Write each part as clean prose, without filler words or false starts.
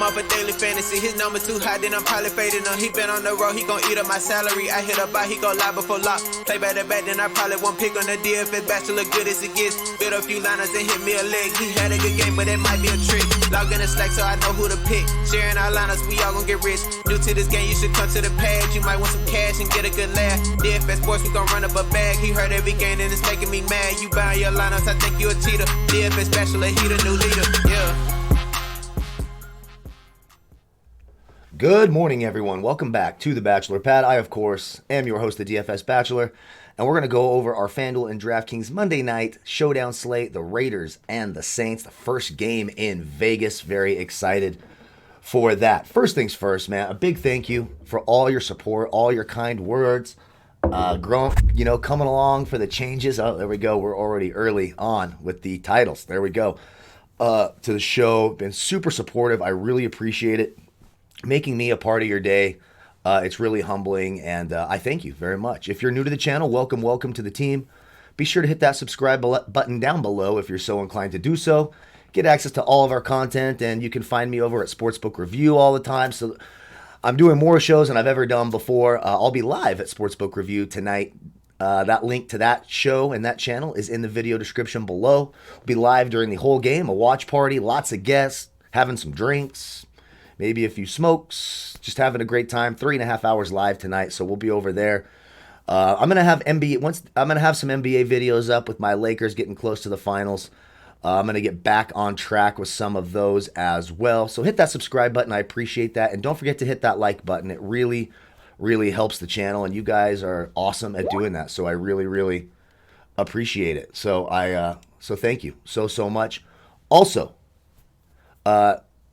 off a daily fantasy. His number too high, then I'm probably fading him. He been on the road, he gon' eat up my salary. I hit up, he gon' lie before lock. Play back to back, then I probably won't pick on the Dfs Bachelor. Good as it gets. Build a few liners and hit me a leg. He had a good game, but it might be a trick. Log in the Slack so I know who to pick. Sharing our liners, we all gon' get rich. New to this game, you should come to the pad. You might want some cash and get a good laugh. Dfs Sports, we gon' run up a bag. He heard every game and it's making me mad. You buying your lineups, I think you a cheater. Dfs Bachelor, he the new leader. Yeah. Good morning, everyone. Welcome back to The Bachelor Pad. I, of course, am your host, the Dfs Bachelor, and we're going to go over our Fanduel and Draftkings Monday night showdown slate, the Raiders and the Saints, the first game in Vegas. Very excited for that. First things first, man, a big thank you for all your support, all your kind words, coming along for the changes. Oh, there we go. We're already early on with the titles. There we go. To the show. Been super supportive. I really appreciate it. Making me a part of your day. It's really humbling, and I thank you very much. If you're new to the channel, welcome to the team. Be sure to hit that subscribe button down below if you're so inclined to do so. Get access to all of our content, and you can find me over at Sportsbook Review all the time. So I'm doing more shows than I've ever done before. I'll be live at Sportsbook Review tonight. That link to that show and that channel is in the video description below. We'll be live during the whole game, a watch party, lots of guests, having some drinks, maybe a few smokes, just having a great time. 3.5 hours live tonight, so we'll be over there. I'm gonna have some NBA videos up with my Lakers getting close to the finals. I'm gonna get back on track with some of those as well. So hit that subscribe button. I appreciate that, and don't forget to hit that like button. It really, really helps the channel, and you guys are awesome at doing that. So I really, really appreciate it. So so thank you so much. Also,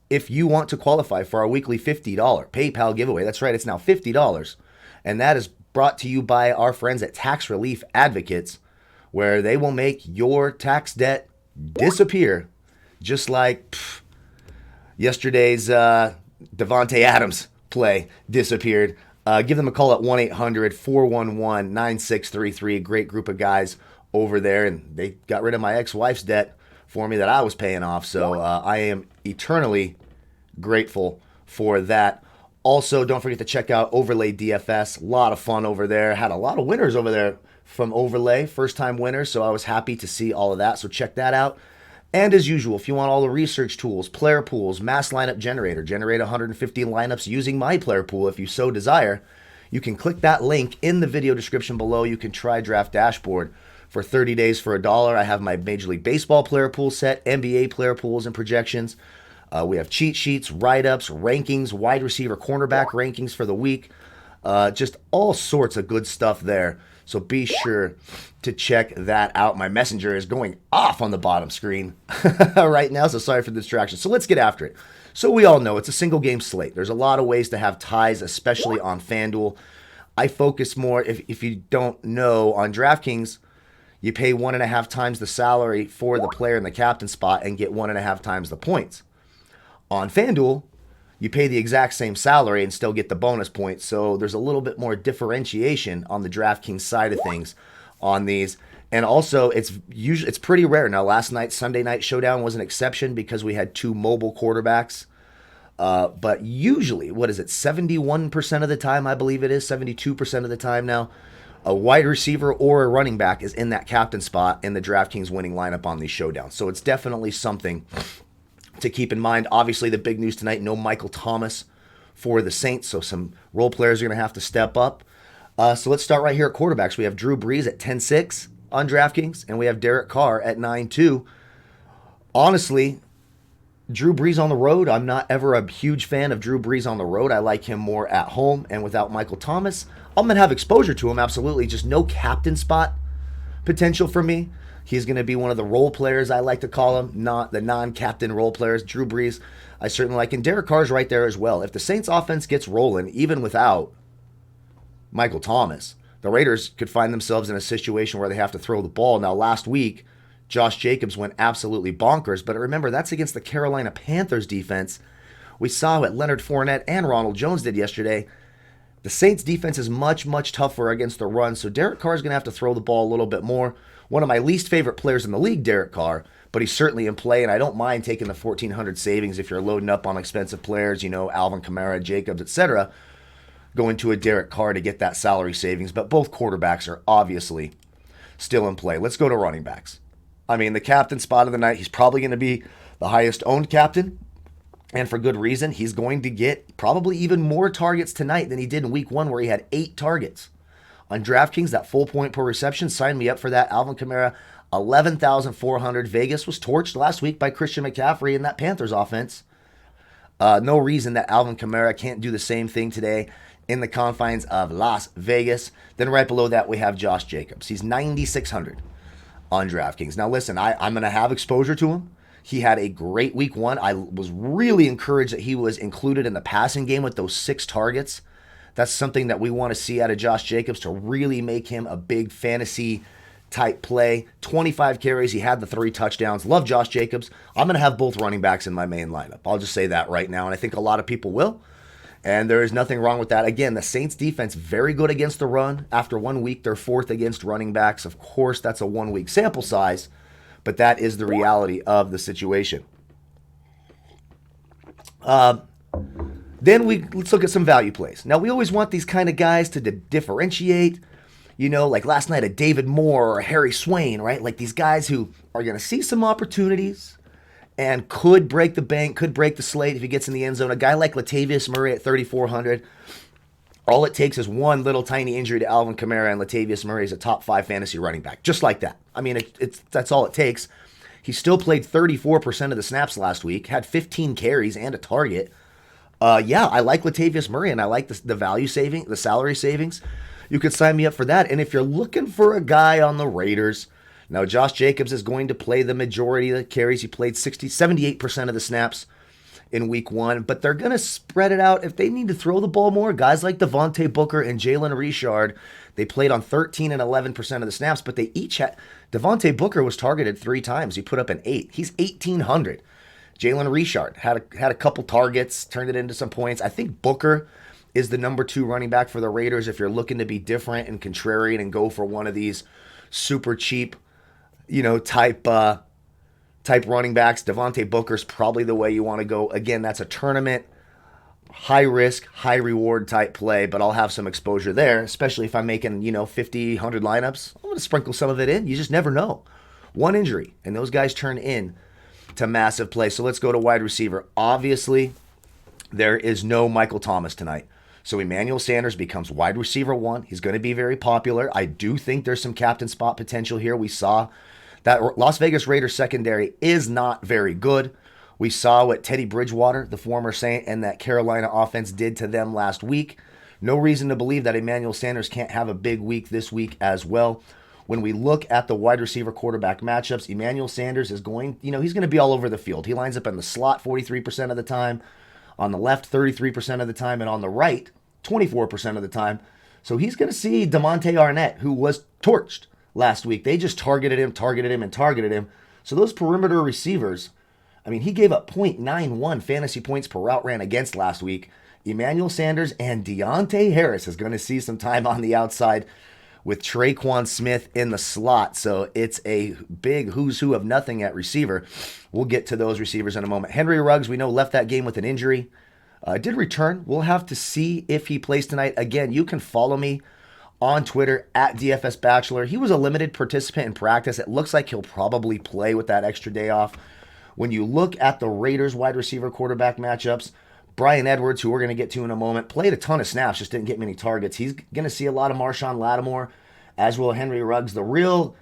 if you want to qualify for our weekly $50 PayPal giveaway, that's right, it's now $50. And that is brought to you by our friends at Tax Relief Advocates, where they will make your tax debt disappear, just like yesterday's Devontae Adams play disappeared. Give them a call at 1-800-411-9633. Great group of guys over there, and they got rid of my ex-wife's debt for me that I was paying off. So I am eternally grateful for that. Also, don't forget to check out Overlay DFS. A lot of fun over there. Had a lot of winners over there from Overlay, first-time winners, so I was happy to see all of that. So check that out. And as usual, if you want all the research tools, player pools, mass lineup generator, generate 150 lineups using my player pool if you so desire, you can click that link in the video description below. You can try Draft Dashboard for 30 days for $1. I have my Major League Baseball player pool set, NBA player pools and projections. We have cheat sheets, write-ups, rankings, wide receiver, cornerback rankings for the week. Just all sorts of good stuff there. So be sure to check that out. My messenger is going off on the bottom screen right now, so sorry for the distraction. So let's get after it. So we all know it's a single game slate. There's a lot of ways to have ties, especially on FanDuel. I focus more, if you don't know, on DraftKings. You pay 1.5 times the salary for the player in the captain spot and get 1.5 times the points. On FanDuel, you pay the exact same salary and still get the bonus points. So there's a little bit more differentiation on the DraftKings side of things on these. And also, it's pretty rare. Now, last night, Sunday night showdown was an exception because we had 2 mobile quarterbacks. But usually, 71% of the time, I believe it is, 72% of the time now, a wide receiver or a running back is in that captain spot in the DraftKings winning lineup on these showdowns. So it's definitely something to keep in mind. Obviously, the big news tonight, no Michael Thomas for the Saints, so some role players are going to have to step up. So let's start right here at quarterbacks. We have Drew Brees at 10-6 on DraftKings, and we have Derek Carr at 9-2. Honestly, Drew Brees on the road, I'm not ever a huge fan of Drew Brees on the road. I like him more at home, and without Michael Thomas, I'm going to have exposure to him, absolutely. Just no captain spot potential for me. He's going to be one of the role players, I like to call him, not the non-captain role players. Drew Brees, I certainly like. And Derek Carr's right there as well. If the Saints offense gets rolling, even without Michael Thomas, the Raiders could find themselves in a situation where they have to throw the ball. Now, last week, Josh Jacobs went absolutely bonkers. But remember, that's against the Carolina Panthers defense. We saw what Leonard Fournette and Ronald Jones did yesterday. The Saints defense is much, much tougher against the run. So Derek Carr is going to have to throw the ball a little bit more. One of my least favorite players in the league, Derek Carr, but he's certainly in play, and I don't mind taking the 1,400 savings if you're loading up on expensive players, Alvin Kamara, Jacobs, etc., going to a Derek Carr to get that salary savings. But both quarterbacks are obviously still in play. Let's go to running backs. I mean, the captain spot of the night, he's probably going to be the highest owned captain, and for good reason. He's going to get probably even more targets tonight than he did in week 1, where he had 8 targets. On DraftKings, that full point per reception, sign me up for that. Alvin Kamara, 11,400. Vegas was torched last week by Christian McCaffrey in that Panthers offense. No reason that Alvin Kamara can't do the same thing today in the confines of Las Vegas. Then right below that, we have Josh Jacobs. He's 9,600 on DraftKings. Now listen, I'm going to have exposure to him. He had a great week 1. I was really encouraged that he was included in the passing game with those 6 targets. That's something that we want to see out of Josh Jacobs to really make him a big fantasy type play. 25 carries. He had the 3 touchdowns. Love Josh Jacobs. I'm going to have both running backs in my main lineup. I'll just say that right now, and I think a lot of people will. And there is nothing wrong with that. Again, the Saints defense, very good against the run. After 1 week, they're 4th against running backs. Of course, that's a 1-week sample size, but that is the reality of the situation. Then let's look at some value plays. Now, we always want these kind of guys to differentiate, like last night, a David Moore or a Harry Swain, right? Like these guys who are going to see some opportunities and could break the bank, could break the slate if he gets in the end zone. A guy like Latavius Murray at 3,400. All it takes is one little tiny injury to Alvin Kamara, and Latavius Murray is a top 5 fantasy running back. Just like that. I mean, that's all it takes. He still played 34% of the snaps last week, had 15 carries and a target. I like Latavius Murray, and I like the value saving, the salary savings. You could sign me up for that. And if you're looking for a guy on the Raiders, now Josh Jacobs is going to play the majority of the carries. He played 78% of the snaps in week 1, but they're going to spread it out. If they need to throw the ball more, guys like Devontae Booker and Jalen Richard, they played on 13 and 11% of the snaps, but they each had, Devontae Booker was targeted 3 times. He put up an 8. He's 1,800. Jalen Richard had a couple targets, turned it into some points. I think Booker is the number 2 running back for the Raiders if you're looking to be different and contrarian and go for one of these super cheap, type running backs. Devontae Booker's probably the way you want to go. Again, that's a tournament, high risk, high reward type play, but I'll have some exposure there, especially if I'm making, 50, 100 lineups. I'm going to sprinkle some of it in. You just never know. One injury, and those guys turn in to massive play. So let's go to wide receiver. Obviously, there is no Michael Thomas tonight. So Emmanuel Sanders becomes wide receiver 1. He's going to be very popular. I do think there's some captain spot potential here. We saw that Las Vegas Raiders secondary is not very good. We saw what Teddy Bridgewater, the former Saint, and that Carolina offense did to them last week. No reason to believe that Emmanuel Sanders can't have a big week this week as well. When we look at the wide receiver quarterback matchups, Emmanuel Sanders is going, he's going to be all over the field. He lines up in the slot 43% of the time, on the left 33% of the time, and on the right 24% of the time. So he's going to see DeMonte Arnett, who was torched last week. They just targeted him. So those perimeter receivers, he gave up 0.91 fantasy points per route ran against last week. Emmanuel Sanders and Deontay Harris is going to see some time on the outside with Traquan Smith in the slot. So it's a big who's who of nothing at receiver. We'll get to those receivers in a moment. Henry Ruggs, we know, left that game with an injury. Did return. We'll have to see if he plays tonight. Again, you can follow me on Twitter at Dfs Bachelor. He was a limited participant in practice. It looks like he'll probably play with that extra day off. When you look at the Raiders wide receiver quarterback matchups, Brian Edwards, who we're going to get to in a moment, played a ton of snaps, just didn't get many targets. He's going to see a lot of Marshawn Lattimore, as will Henry Ruggs. The real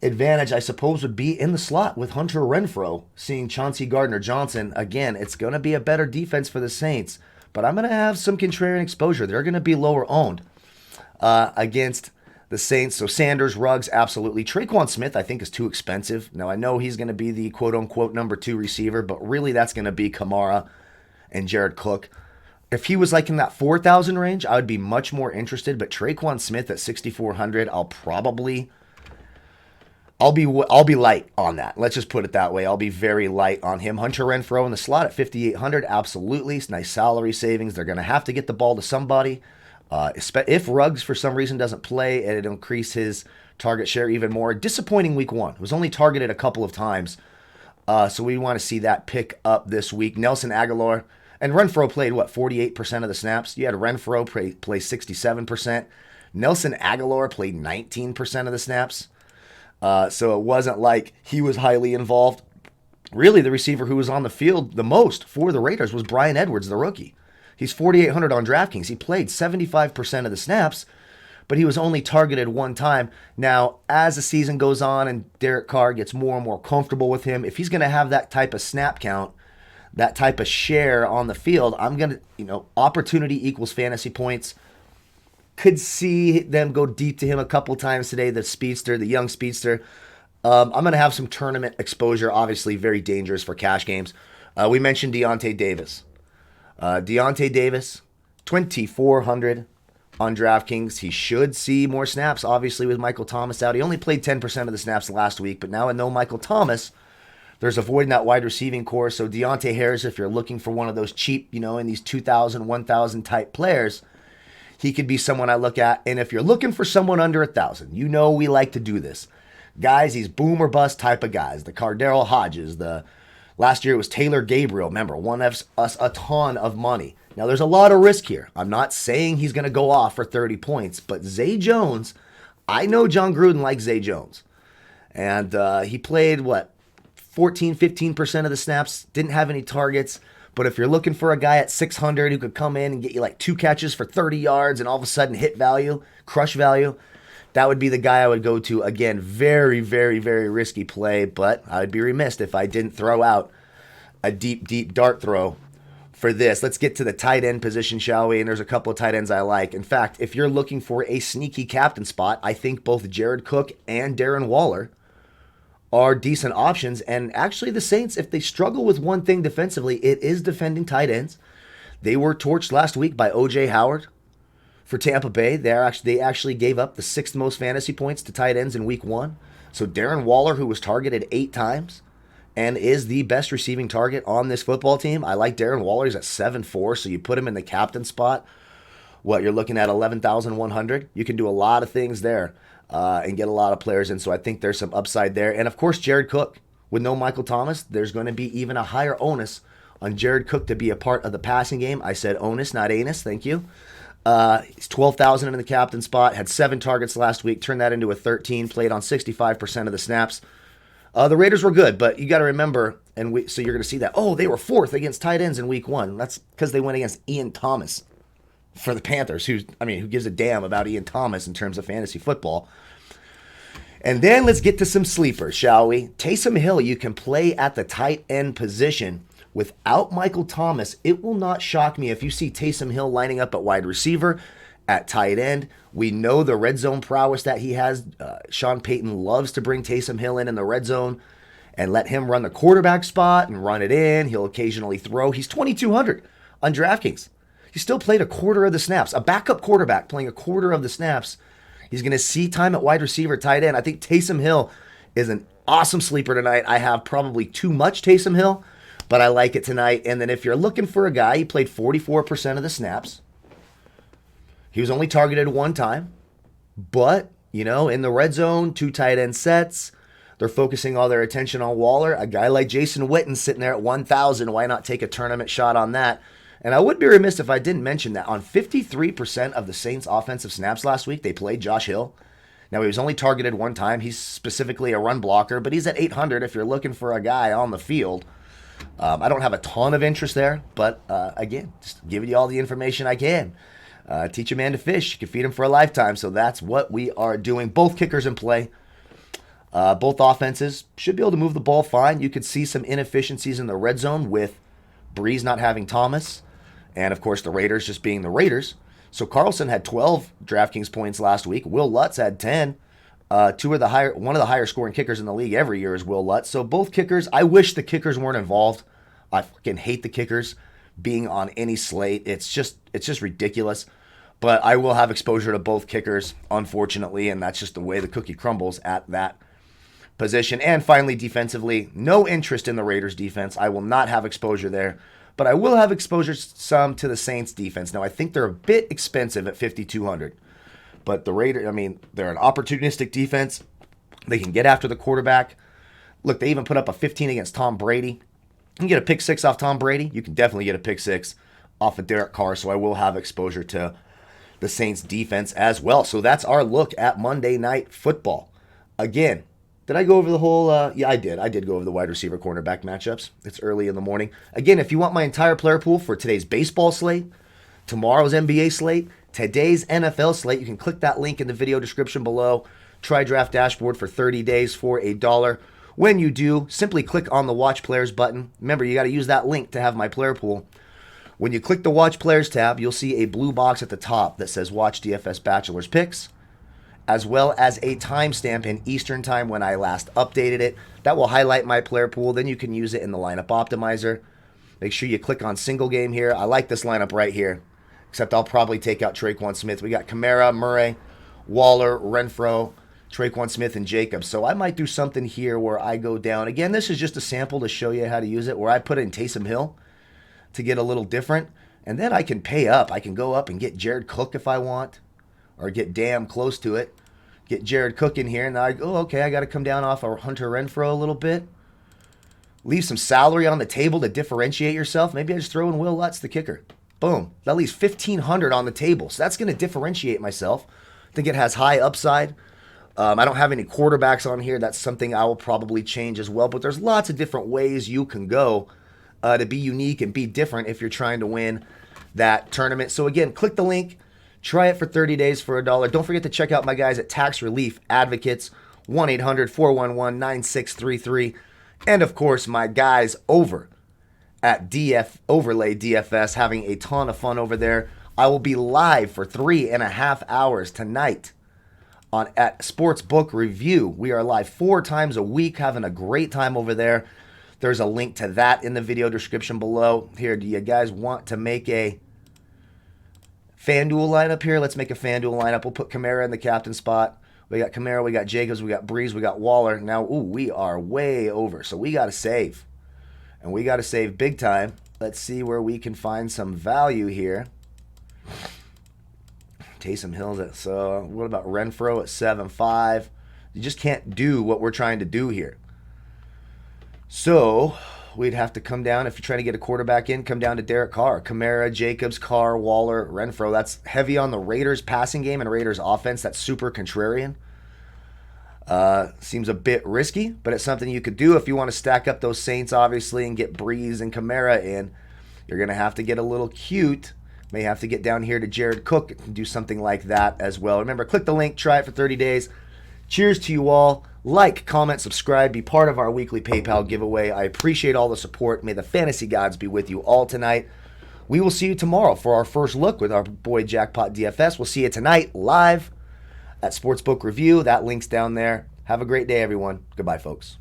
advantage, I suppose, would be in the slot with Hunter Renfrow, seeing Chauncey Gardner-Johnson. Again, it's going to be a better defense for the Saints, but I'm going to have some contrarian exposure. They're going to be lower owned against the Saints. So Sanders, Ruggs, absolutely. Traquan Smith, I think, is too expensive. Now, I know he's going to be the quote-unquote number 2 receiver, but really that's going to be Kamara and Jared Cook. If he was like in that 4,000 range, I would be much more interested. But Traquan Smith at 6,400, I'll be light on that. Let's just put it that way. I'll be very light on him. Hunter Renfrow in the slot at 5,800, absolutely. It's nice salary savings. They're going to have to get the ball to somebody. If Ruggs for some reason doesn't play, it'll increase his target share even more. Disappointing week 1. It was only targeted a couple of times. So we want to see that pick up this week. Nelson Aguilar and Renfroe played, 48% of the snaps? You had Renfroe play 67%. Nelson Aguilar played 19% of the snaps. So it wasn't like he was highly involved. Really, the receiver who was on the field the most for the Raiders was Bryan Edwards, the rookie. He's 4,800 on DraftKings. He played 75% of the snaps, but he was only targeted one time. Now, as the season goes on and Derek Carr gets more and more comfortable with him, if he's going to have that type of snap count, that type of share on the field, I'm going to, opportunity equals fantasy points. Could see them go deep to him a couple times today, the young speedster. I'm going to have some tournament exposure, obviously very dangerous for cash games. We mentioned Deontay Davis. Deontay Davis, 2,400 on DraftKings. He should see more snaps, obviously, with Michael Thomas out. He only played 10% of the snaps last week, but now I know Michael Thomas, there's a void in that wide receiving core. So Deontay Harris, if you're looking for one of those cheap, in these 2,000, 1,000 type players, he could be someone I look at. And if you're looking for someone under 1,000, we like to do this. Guys, these boom or bust type of guys. The Cardero Hodges, last year it was Taylor Gabriel. Remember, won us a ton of money. Now, there's a lot of risk here. I'm not saying he's going to go off for 30 points, but Zay Jones, I know John Gruden likes Zay Jones. And he played, 14, 15% of the snaps, didn't have any targets. But if you're looking for a guy at 600 who could come in and get you 2 catches for 30 yards and all of a sudden hit value, crush value, that would be the guy I would go to. Again, very, very, very risky play, but I would be remiss if I didn't throw out a deep, deep dart throw for this. Let's get to the tight end position, shall we? And there's a couple of tight ends I like. In fact, if you're looking for a sneaky captain spot, I think both Jared Cook and Darren Waller are decent options. And actually the Saints, if they struggle with one thing defensively, it is defending tight ends. They were torched last week by O.J. Howard for Tampa Bay. They actually gave up the 6th most fantasy points to tight ends in week 1. So Darren Waller, who was targeted 8 times and is the best receiving target on this football team. I like Darren Waller. He's at 7.4, so you put him in the captain spot. You're looking at 11,100. You can do a lot of things there and get a lot of players in, so I think there's some upside there. And, of course, Jared Cook. With no Michael Thomas, there's going to be even a higher onus on Jared Cook to be a part of the passing game. I said onus, not anus. Thank you. He's 12,000 in the captain spot, had 7 targets last week, turned that into a 13, played on 65% of the snaps. The Raiders were good, but you got to remember, so you're going to see that, they were 4th against tight ends in week 1. That's because they went against Ian Thomas for the Panthers, who gives a damn about Ian Thomas in terms of fantasy football. And then let's get to some sleepers, shall we? Taysom Hill, you can play at the tight end position. Without Michael Thomas, it will not shock me if you see Taysom Hill lining up at wide receiver, at tight end. We know the red zone prowess that he has. Sean Payton loves to bring Taysom Hill in the red zone and let him run the quarterback spot and run it in. He'll occasionally throw. He's 2,200 on DraftKings. He still played a quarter of the snaps. A backup quarterback playing a quarter of the snaps. He's going to see time at wide receiver, tight end. I think Taysom Hill is an awesome sleeper tonight. I have probably too much Taysom Hill, but I like it tonight. And then if you're looking for a guy, he played 44% of the snaps. He was only targeted 1 time. But, in the red zone, 2 tight end sets. They're focusing all their attention on Waller. A guy like Jason Witten sitting there at 1,000. Why not take a tournament shot on that? And I would be remiss if I didn't mention that on 53% of the Saints' offensive snaps last week, they played Josh Hill. Now, he was only targeted 1 time. He's specifically a run blocker, but he's at 800 if you're looking for a guy on the field. I don't have a ton of interest there, but again, just giving you all the information I can. Teach a man to fish. You can feed him for a lifetime, so that's what we are doing. Both kickers in play. Both offenses should be able to move the ball fine. You could see some inefficiencies in the red zone with Breeze not having Thomas, and of course the Raiders just being the Raiders. So Carlson had 12 DraftKings points last week. Will Lutz had 10. One of the higher scoring kickers in the league every year is Will Lutz. So both kickers, I wish the kickers weren't involved. I fucking hate the kickers being on any slate. It's just ridiculous. But I will have exposure to both kickers, unfortunately, and that's just the way the cookie crumbles at that position. And finally, defensively, no interest in the Raiders defense. I will not have exposure there, but I will have exposure some to the Saints defense. Now, I think they're a bit expensive at 5,200. But the Raiders, I mean, they're an opportunistic defense. They can get after the quarterback. Look, they even put up a 15 against Tom Brady. You can get a pick six off Tom Brady. You can definitely get a pick six off of Derek Carr. So I will have exposure to the Saints defense as well. So that's our look at Monday Night Football. Again, did I go over the whole? Yeah, I did. I did go over the wide receiver cornerback matchups. It's early in the morning. Again, if you want my entire player pool for today's baseball slate, tomorrow's NBA slate, today's NFL slate, you can click that link in the video description below. Try Draft Dashboard for 30 days for $1. When you do, simply click on the Watch Players button. Remember, you got to use that link to have my player pool. When you click the Watch Players tab, you'll see a blue box at the top that says Watch Dfs Bachelor's Picks, as well as a timestamp in Eastern Time when I last updated it. That will highlight my player pool. Then you can use it in the lineup optimizer. Make sure you click on single game here. I like this lineup right here, except I'll probably take out Traquan Smith. We got Kamara, Murray, Waller, Renfro, Traquan Smith, and Jacobs. So I might do something here where I go down. Again, this is just a sample to show you how to use it, where I put in Taysom Hill to get a little different. And then I can pay up. I can go up and get Jared Cook if I want, or get damn close to it. Get Jared Cook in here, and I go, okay, I got to come down off of Hunter Renfro a little bit. Leave some salary on the table to differentiate yourself. Maybe I just throw in Will Lutz, the kicker. Boom. That leaves $1,500 on the table. So that's going to differentiate myself. I think it has high upside. I don't have any quarterbacks on here. That's something I will probably change as well. But there's lots of different ways you can go to be unique and be different if you're trying to win that tournament. So again, click the link. Try it for 30 days for $1. Don't forget to check out my guys at Tax Relief Advocates, 1-800-411-9633. And of course, my guys over at DF Overlay DFS, having a ton of fun over there. I will be live for 3.5 hours tonight at Sportsbook Review. We are live 4 times a week, having a great time over there. There's a link to that in the video description below. Here, do you guys want to make a FanDuel lineup here? Let's make a FanDuel lineup. We'll put Kamara in the captain spot. We got Kamara, we got Jacobs, we got Breeze, we got Waller. Now, we are way over, so we got to save. And we got to save big time. Let's see where we can find some value here. Taysom Hill, so what about Renfro at 7.5? You just can't do what we're trying to do here. So we'd have to come down, if you're trying to get a quarterback in, come down to Derek Carr. Kamara, Jacobs, Carr, Waller, Renfro. That's heavy on the Raiders passing game and Raiders offense. That's super contrarian. Seems a bit risky, but it's something you could do if you want to stack up those Saints, obviously, and get Breeze and Kamara in. You're going to have to get a little cute. May have to get down here to Jared Cook and do something like that as well. Remember, click the link, try it for 30 days. Cheers to you all. Like, comment, subscribe, be part of our weekly PayPal giveaway. I appreciate all the support. May the fantasy gods be with you all tonight. We will see you tomorrow for our first look with our boy Jackpot DFS. We'll see you tonight live at Sportsbook Review. That link's down there. Have a great day, everyone. Goodbye, folks.